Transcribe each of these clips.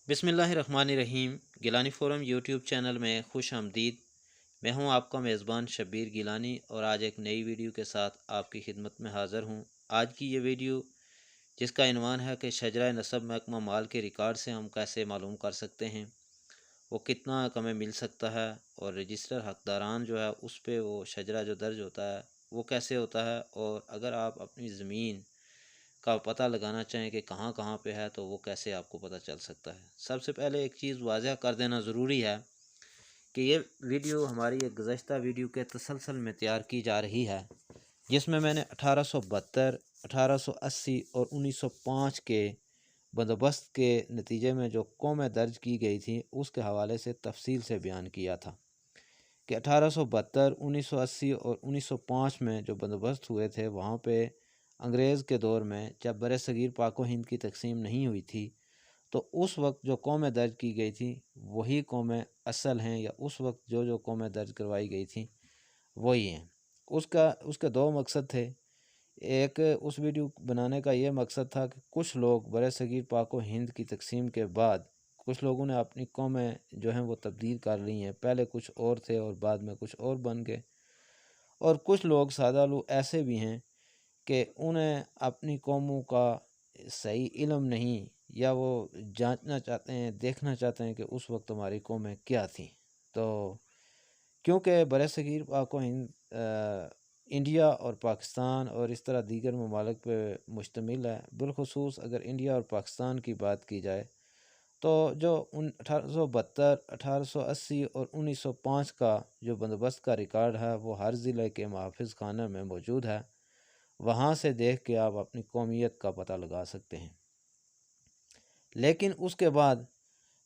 بسم اللہ الرحمن الرحیم۔ گیلانی فورم یوٹیوب چینل میں خوش آمدید۔ میں ہوں آپ کا میزبان شبیر گیلانی اور آج ایک نئی ویڈیو کے ساتھ آپ کی خدمت میں حاضر ہوں۔ آج کی یہ ویڈیو جس کا عنوان ہے کہ شجرہ نسب محکمہ مال کے ریکارڈ سے ہم کیسے معلوم کر سکتے ہیں وہ کتنا ہمیں مل سکتا ہے، اور رجسٹر حقداران جو ہے اس پہ وہ شجرہ جو درج ہوتا ہے وہ کیسے ہوتا ہے، اور اگر آپ اپنی زمین کا پتہ لگانا چاہیں کہ کہاں کہاں پہ ہے تو وہ کیسے آپ کو پتہ چل سکتا ہے۔ سب سے پہلے ایک چیز واضح کر دینا ضروری ہے کہ یہ ویڈیو ہماری ایک گزشتہ ویڈیو کے تسلسل میں تیار کی جا رہی ہے، جس میں نے 1872، 1880 اور 1905 کے بندوبست کے نتیجے میں جو قومیں درج کی گئی تھیں اس کے حوالے سے تفصیل سے بیان کیا تھا کہ 1872، 1980 اور 1905 میں جو بندوبست ہوئے تھے وہاں پہ انگریز کے دور میں جب بر صغیر پاک و ہند کی تقسیم نہیں ہوئی تھی تو اس وقت جو قومیں درج کی گئی تھیں وہی قومیں اصل ہیں، یا اس وقت جو قومیں درج کروائی گئی تھیں وہی ہیں۔ اس کے دو مقصد تھے۔ ایک اس ویڈیو بنانے کا یہ مقصد تھا کہ کچھ لوگ بر صغیر پاک و ہند کی تقسیم کے بعد کچھ لوگوں نے اپنی قومیں جو ہیں وہ تبدیل کر لی ہیں، پہلے کچھ اور تھے اور بعد میں کچھ اور بن گئے، اور کچھ لوگ سادہ لوگ ایسے بھی ہیں کہ انہیں اپنی قوموں کا صحیح علم نہیں، یا وہ جانچنا چاہتے ہیں، دیکھنا چاہتے ہیں کہ اس وقت ہماری قومیں کیا تھیں۔ تو کیونکہ برصغیر پاک و ہند انڈیا اور پاکستان اور اس طرح دیگر ممالک پہ مشتمل ہے، بالخصوص اگر انڈیا اور پاکستان کی بات کی جائے تو جو 1872، 1880 اور 1905 کا جو بندوبست کا ریکارڈ ہے وہ ہر ضلع کے محافظ خانہ میں موجود ہے، وہاں سے دیکھ کے آپ اپنی قومیت کا پتہ لگا سکتے ہیں۔ لیکن اس کے بعد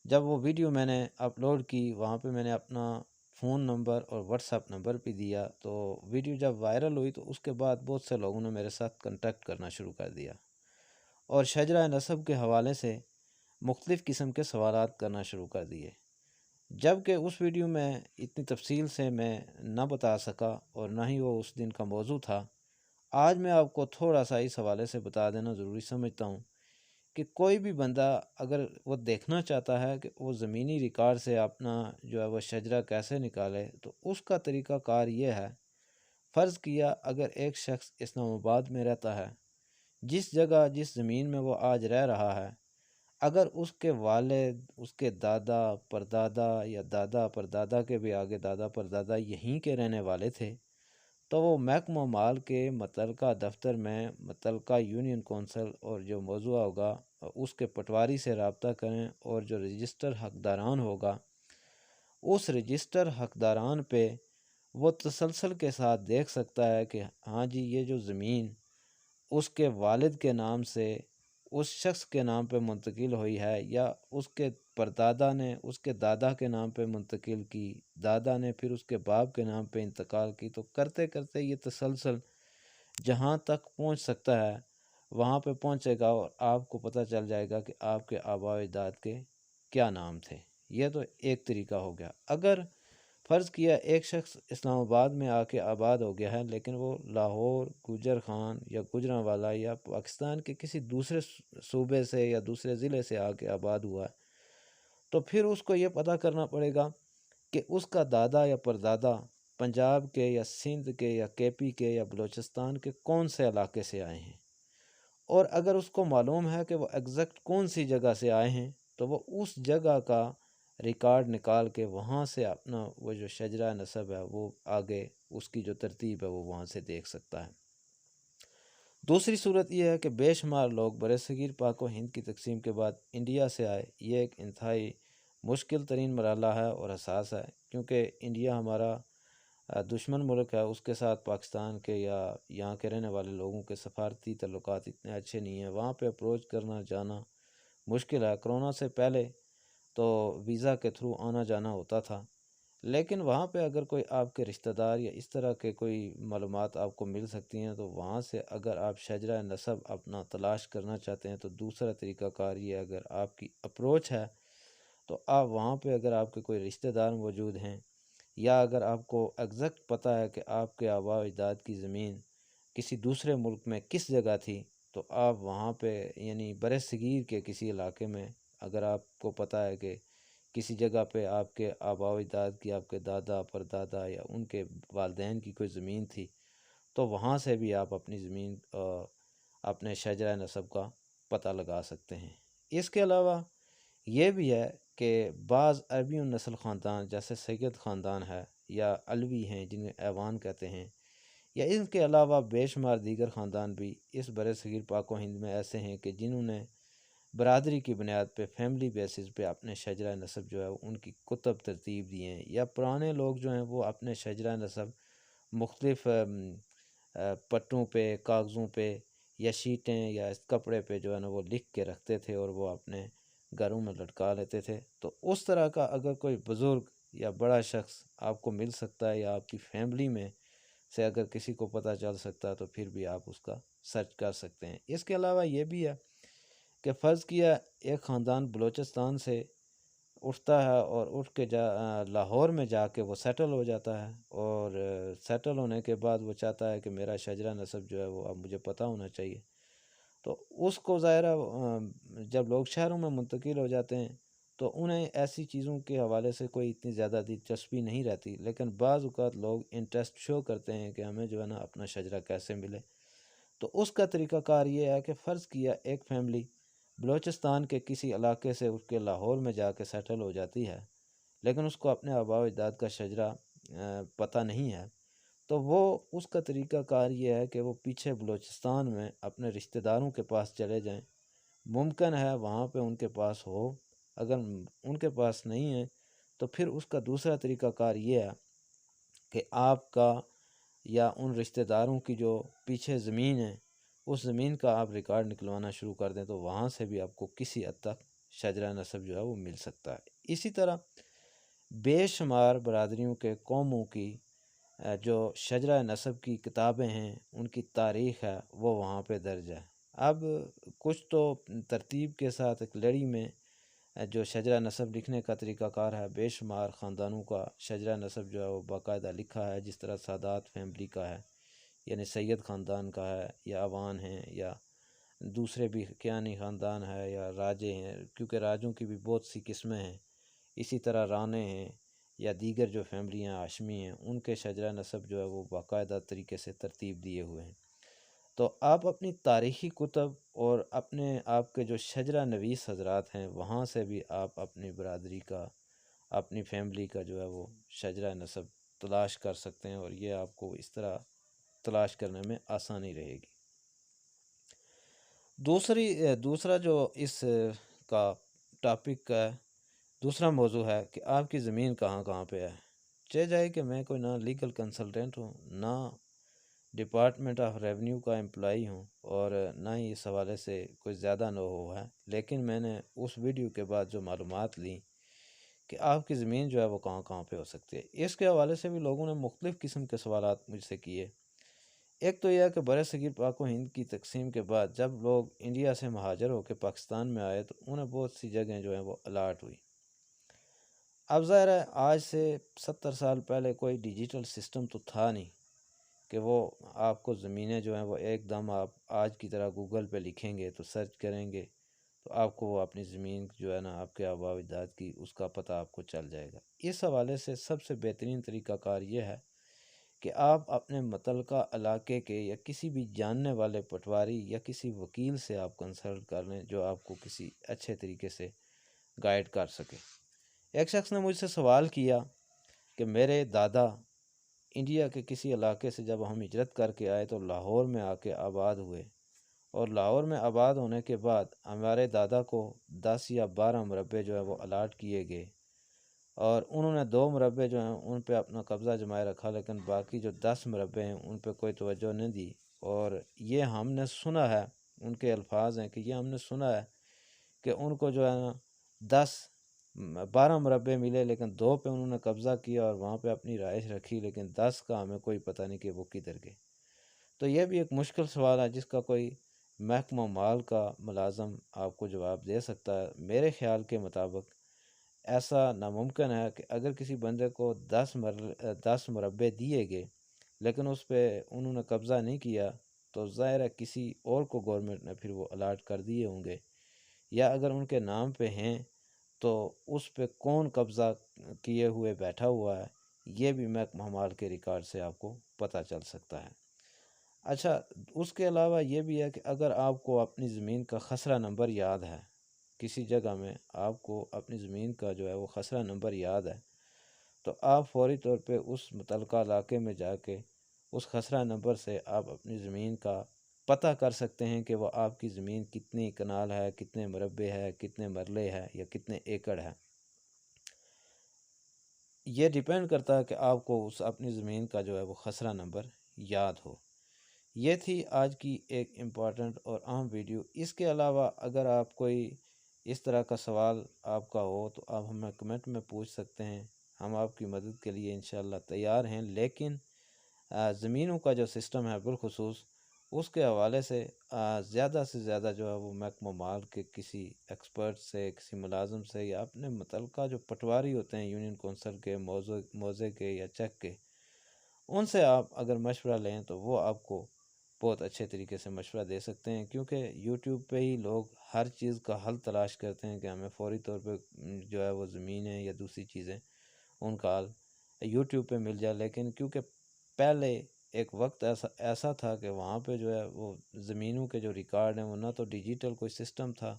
جب وہ ویڈیو میں نے اپلوڈ کی، وہاں پہ میں نے اپنا فون نمبر اور واٹس ایپ نمبر بھی دیا، تو ویڈیو جب وائرل ہوئی تو اس کے بعد بہت سے لوگوں نے میرے ساتھ کنٹیکٹ کرنا شروع کر دیا اور شجرہ نسب کے حوالے سے مختلف قسم کے سوالات کرنا شروع کر دیے، جبکہ اس ویڈیو میں اتنی تفصیل سے میں نہ بتا سکا اور نہ ہی وہ اس دن کا موضوع تھا۔ آج میں آپ کو تھوڑا سا اس حوالے سے بتا دینا ضروری سمجھتا ہوں کہ کوئی بھی بندہ اگر وہ دیکھنا چاہتا ہے کہ وہ زمینی ریکارڈ سے اپنا جو ہے وہ شجرہ کیسے نکالے، تو اس کا طریقہ کار یہ ہے۔ فرض کیا اگر ایک شخص اسلام آباد میں رہتا ہے، جس جگہ جس زمین میں وہ آج رہ رہا ہے، اگر اس کے والد، اس کے دادا پردادا یا دادا پردادا کے بھی آگے دادا پردادا یہیں کے رہنے والے تھے، تو وہ محکمہ مال کے متعلقہ دفتر میں متعلقہ یونین کونسل اور جو موضوع ہوگا اس کے پٹواری سے رابطہ کریں، اور جو رجسٹر حقداران ہوگا اس رجسٹر حقداران پہ وہ تسلسل کے ساتھ دیکھ سکتا ہے کہ ہاں جی یہ جو زمین اس کے والد کے نام سے اس شخص کے نام پہ منتقل ہوئی ہے، یا اس کے پردادا نے اس کے دادا کے نام پہ منتقل کی، دادا نے پھر اس کے باپ کے نام پہ انتقال کی، تو کرتے کرتے یہ تسلسل جہاں تک پہنچ سکتا ہے وہاں پہ پہنچے گا، اور آپ کو پتہ چل جائے گا کہ آپ کے آباء و اجداد کے کیا نام تھے۔ یہ تو ایک طریقہ ہو گیا۔ اگر فرض کیا ایک شخص اسلام آباد میں آ کے آباد ہو گیا ہے، لیکن وہ لاہور، گوجر خان یا گوجرانوالا یا پاکستان کے کسی دوسرے صوبے سے یا دوسرے ضلع سے آ کے آباد ہوا ہے، تو پھر اس کو یہ پتہ کرنا پڑے گا کہ اس کا دادا یا پردادا پنجاب کے یا سندھ کے یا کے پی کے یا بلوچستان کے کون سے علاقے سے آئے ہیں، اور اگر اس کو معلوم ہے کہ وہ ایگزیکٹ کون سی جگہ سے آئے ہیں تو وہ اس جگہ کا ریکارڈ نکال کے وہاں سے اپنا وہ جو شجرہ نسب ہے وہ آگے اس کی جو ترتیب ہے وہ وہاں سے دیکھ سکتا ہے۔ دوسری صورت یہ ہے کہ بے شمار لوگ برصغیر پاک و ہند کی تقسیم کے بعد انڈیا سے آئے۔ یہ ایک انتہائی مشکل ترین مرحلہ ہے اور حساس ہے، کیونکہ انڈیا ہمارا دشمن ملک ہے، اس کے ساتھ پاکستان کے یا یہاں کے رہنے والے لوگوں کے سفارتی تعلقات اتنے اچھے نہیں ہیں، وہاں پہ اپروچ کرنا جانا مشکل ہے۔ کرونا سے پہلے تو ویزا کے تھرو آنا جانا ہوتا تھا، لیکن وہاں پہ اگر کوئی آپ کے رشتہ دار یا اس طرح کے کوئی معلومات آپ کو مل سکتی ہیں، تو وہاں سے اگر آپ شجرہ نسب اپنا تلاش کرنا چاہتے ہیں تو دوسرا طریقہ کار یہ، اگر آپ کی اپروچ ہے تو آپ وہاں پہ اگر آپ کے کوئی رشتہ دار موجود ہیں، یا اگر آپ کو ایگزیکٹ پتہ ہے کہ آپ کے آباء و اجداد کی زمین کسی دوسرے ملک میں کس جگہ تھی، تو آپ وہاں پہ یعنی برصغیر کے کسی علاقے میں اگر آپ کو پتہ ہے کہ کسی جگہ پہ آپ کے آباء و اجداد کی، آپ کے دادا پردادا یا ان کے والدین کی کوئی زمین تھی، تو وہاں سے بھی آپ اپنی زمین اپنے شجرہ نسب کا پتہ لگا سکتے ہیں۔ اس کے علاوہ یہ بھی ہے کہ بعض عربی النسل خاندان جیسے سید خاندان ہے یا علوی ہیں جنہیں ایوان کہتے ہیں، یا ان کے علاوہ بے شمار دیگر خاندان بھی اس برِ صغیر پاک و ہند میں ایسے ہیں کہ جنہوں نے برادری کی بنیاد پہ فیملی بیسز پہ اپنے شجرہ نسب جو ہے ان کی کتب ترتیب دیے ہیں، یا پرانے لوگ جو ہیں وہ اپنے شجرہ نسب مختلف پٹوں پہ، کاغذوں پہ یا شیٹیں یا کپڑے پہ جو ہے نا وہ لکھ کے رکھتے تھے اور وہ اپنے گھروں میں لٹکا لیتے تھے۔ تو اس طرح کا اگر کوئی بزرگ یا بڑا شخص آپ کو مل سکتا ہے یا آپ کی فیملی میں سے اگر کسی کو پتہ چل سکتا ہے تو پھر بھی آپ اس کا سرچ کر سکتے ہیں۔ اس کے علاوہ یہ بھی ہے کہ فرض کیا ایک خاندان بلوچستان سے اٹھتا ہے اور اٹھ کے لاہور میں جا کے وہ سیٹل ہو جاتا ہے، اور سیٹل ہونے کے بعد وہ چاہتا ہے کہ میرا شجرہ نسب جو ہے وہ اب مجھے پتہ ہونا چاہیے، تو اس کو ظاہرہ جب لوگ شہروں میں منتقل ہو جاتے ہیں تو انہیں ایسی چیزوں کے حوالے سے کوئی اتنی زیادہ دلچسپی نہیں رہتی، لیکن بعض اوقات لوگ انٹرسٹ شو کرتے ہیں کہ ہمیں جو ہے نا اپنا شجرہ کیسے ملے۔ تو اس کا طریقہ کار یہ ہے کہ فرض کیا ایک فیملی بلوچستان کے کسی علاقے سے اٹھ کے لاہور میں جا کے سیٹل ہو جاتی ہے، لیکن اس کو اپنے آباء و اجداد کا شجرہ پتہ نہیں ہے، تو وہ اس کا طریقہ کار یہ ہے کہ وہ پیچھے بلوچستان میں اپنے رشتہ داروں کے پاس چلے جائیں، ممکن ہے وہاں پہ ان کے پاس ہو، اگر ان کے پاس نہیں ہے تو پھر اس کا دوسرا طریقہ کار یہ ہے کہ آپ کا یا ان رشتہ داروں کی جو پیچھے زمین ہے اس زمین کا آپ ریکارڈ نکلوانا شروع کر دیں، تو وہاں سے بھی آپ کو کسی حد تک شجرہ نسب جو ہے وہ مل سکتا ہے۔ اسی طرح بے شمار برادریوں کے قوموں کی جو شجرہ نسب کی کتابیں ہیں، ان کی تاریخ ہے، وہ وہاں پہ درج ہے۔ اب کچھ تو ترتیب کے ساتھ ایک لڑی میں جو شجرہ نسب لکھنے کا طریقہ کار ہے، بے شمار خاندانوں کا شجرہ نسب جو ہے وہ باقاعدہ لکھا ہے، جس طرح سادات فیملی کا ہے، یعنی سید خاندان کا ہے، یا عوان ہیں، یا دوسرے بھی کیانی خاندان ہے، یا راجے ہیں، کیونکہ راجوں کی بھی بہت سی قسمیں ہیں، اسی طرح رانے ہیں، یا دیگر جو فیملیاں ہاشمی ہیں، ان کے شجرہ نسب جو ہے وہ باقاعدہ طریقے سے ترتیب دیے ہوئے ہیں۔ تو آپ اپنی تاریخی کتب اور اپنے آپ کے جو شجرہ نویس حضرات ہیں وہاں سے بھی آپ اپنی برادری کا، اپنی فیملی کا جو ہے وہ شجرہ نسب تلاش کر سکتے ہیں، اور یہ آپ کو اس طرح تلاش کرنے میں آسانی رہے گی۔ دوسرا جو اس کا ٹاپک کا دوسرا موضوع ہے کہ آپ کی زمین کہاں کہاں پہ ہے۔ چہ جائے کہ میں کوئی نہ لیگل کنسلٹنٹ ہوں، نہ ڈپارٹمنٹ آف ریونیو کا امپلائی ہوں، اور نہ ہی اس حوالے سے کوئی زیادہ نو ہو ہے، لیکن میں نے اس ویڈیو کے بعد جو معلومات لیں کہ آپ کی زمین جو ہے وہ کہاں کہاں پہ ہو سکتی ہے، اس کے حوالے سے بھی لوگوں نے مختلف قسم کے سوالات مجھ سے کیے۔ ایک تو یہ ہے کہ برِ صغیر پاک و ہند کی تقسیم کے بعد جب لوگ انڈیا سے مہاجر ہو کے پاکستان میں آئے تو انہیں بہت سی جگہیں جو ہیں وہ الاٹ ہوئی۔ اب ظاہر ہے آج سے 70 سال پہلے کوئی ڈیجیٹل سسٹم تو تھا نہیں کہ وہ آپ کو زمینیں جو ہیں وہ ایک دم آپ آج کی طرح گوگل پہ لکھیں گے تو سرچ کریں گے تو آپ کو وہ اپنی زمین جو ہے نا آپ کے آباء و اجداد کی اس کا پتہ آپ کو چل جائے گا۔ اس حوالے سے سب سے بہترین طریقہ کار یہ ہے کہ آپ اپنے متعلقہ علاقے کے یا کسی بھی جاننے والے پٹواری یا کسی وکیل سے آپ کنسلٹ کر لیں جو آپ کو کسی اچھے طریقے سے گائیڈ کر سکے۔ ایک شخص نے مجھ سے سوال کیا کہ میرے دادا انڈیا کے کسی علاقے سے جب ہم ہجرت کر کے آئے تو لاہور میں آ کے آباد ہوئے، اور لاہور میں آباد ہونے کے بعد ہمارے دادا کو 10 یا 12 مربے جو ہے وہ الاٹ کیے گئے، اور انہوں نے 2 مربے جو ہیں ان پہ اپنا قبضہ جمائے رکھا، لیکن باقی جو 10 مربے ہیں ان پہ کوئی توجہ نہیں دی۔ اور یہ ہم نے سنا ہے، ان کے الفاظ ہیں کہ یہ ہم نے سنا ہے کہ ان کو جو ہے نا 12 مربے ملے، لیکن 2 پہ انہوں نے قبضہ کیا اور وہاں پہ اپنی رہائش رکھی، لیکن 10 کا ہمیں کوئی پتہ نہیں کہ وہ کدھر گئے۔ تو یہ بھی ایک مشکل سوال ہے جس کا کوئی محکمہ مال کا ملازم آپ کو جواب دے سکتا ہے۔ میرے خیال کے مطابق ایسا ناممکن ہے کہ اگر کسی بندے کو 10 مربے دیے گئے لیکن اس پہ انہوں نے قبضہ نہیں کیا تو ظاہر ہے کسی اور کو گورنمنٹ نے پھر وہ الاٹ کر دیے ہوں گے، یا اگر ان کے نام پہ ہیں تو اس پہ کون قبضہ کیے ہوئے بیٹھا ہوا ہے، یہ بھی محکمہ مال کے ریکارڈ سے آپ کو پتہ چل سکتا ہے۔ اچھا، اس کے علاوہ یہ بھی ہے کہ اگر آپ کو اپنی زمین کا خسرہ نمبر یاد ہے، کسی جگہ میں آپ کو اپنی زمین کا جو ہے وہ خسرہ نمبر یاد ہے، تو آپ فوری طور پہ اس متعلقہ علاقے میں جا کے اس خسرہ نمبر سے آپ اپنی زمین کا پتہ کر سکتے ہیں کہ وہ آپ کی زمین کتنی کنال ہے، کتنے مربع ہے، کتنے مرلے ہے یا کتنے ایکڑ ہے۔ یہ ڈیپینڈ کرتا ہے کہ آپ کو اس اپنی زمین کا جو ہے وہ خسرہ نمبر یاد ہو۔ یہ تھی آج کی ایک امپورٹنٹ اور اہم ویڈیو۔ اس کے علاوہ اگر آپ کوئی اس طرح کا سوال آپ کا ہو تو آپ ہمیں کمنٹ میں پوچھ سکتے ہیں، ہم آپ کی مدد کے لیے انشاءاللہ تیار ہیں۔ لیکن زمینوں کا جو سسٹم ہے بالخصوص اس کے حوالے سے زیادہ زیادہ جو ہے وہ محکمہ مال کے کسی ایکسپرٹ سے، کسی ملازم سے یا اپنے متعلقہ جو پٹواری ہوتے ہیں یونین کونسل کے، موضع کے یا چیک کے، ان سے آپ اگر مشورہ لیں تو وہ آپ کو بہت اچھے طریقے سے مشورہ دے سکتے ہیں، کیونکہ یوٹیوب پہ ہی لوگ ہر چیز کا حل تلاش کرتے ہیں کہ ہمیں فوری طور پہ جو ہے وہ زمینیں یا دوسری چیزیں ان کا حل یوٹیوب پہ مل جائے۔ لیکن کیونکہ پہلے ایک وقت ایسا تھا کہ وہاں پہ جو ہے وہ زمینوں کے جو ریکارڈ ہیں وہ نہ تو ڈیجیٹل کوئی سسٹم تھا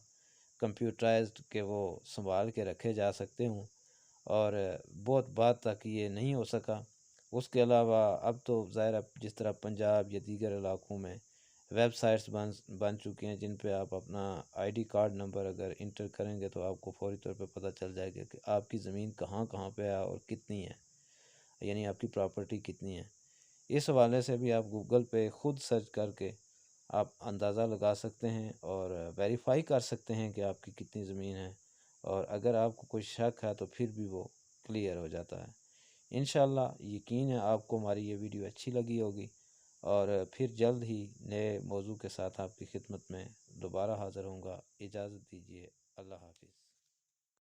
کمپیوٹرائزڈ کہ وہ سنبھال کے رکھے جا سکتے ہوں، اور بہت بعد تک یہ نہیں ہو سکا۔ اس کے علاوہ اب تو ظاہر جس طرح پنجاب یا دیگر علاقوں میں ویب سائٹس بن چکی ہیں جن پہ آپ اپنا آئی ڈی کارڈ نمبر اگر انٹر کریں گے تو آپ کو فوری طور پہ پتہ چل جائے گا کہ آپ کی زمین کہاں کہاں پہ ہے اور کتنی ہے، یعنی آپ کی پراپرٹی کتنی ہے۔ اس حوالے سے بھی آپ گوگل پہ خود سرچ کر کے آپ اندازہ لگا سکتے ہیں اور ویریفائی کر سکتے ہیں کہ آپ کی کتنی زمین ہے، اور اگر آپ کو کوئی شک ہے تو پھر بھی وہ کلیئر ہو جاتا ہے۔ انشاءاللہ یقین ہے آپ کو ہماری یہ ویڈیو اچھی لگی ہوگی، اور پھر جلد ہی نئے موضوع کے ساتھ آپ کی خدمت میں دوبارہ حاضر ہوں گا۔ اجازت دیجیے، اللہ حافظ۔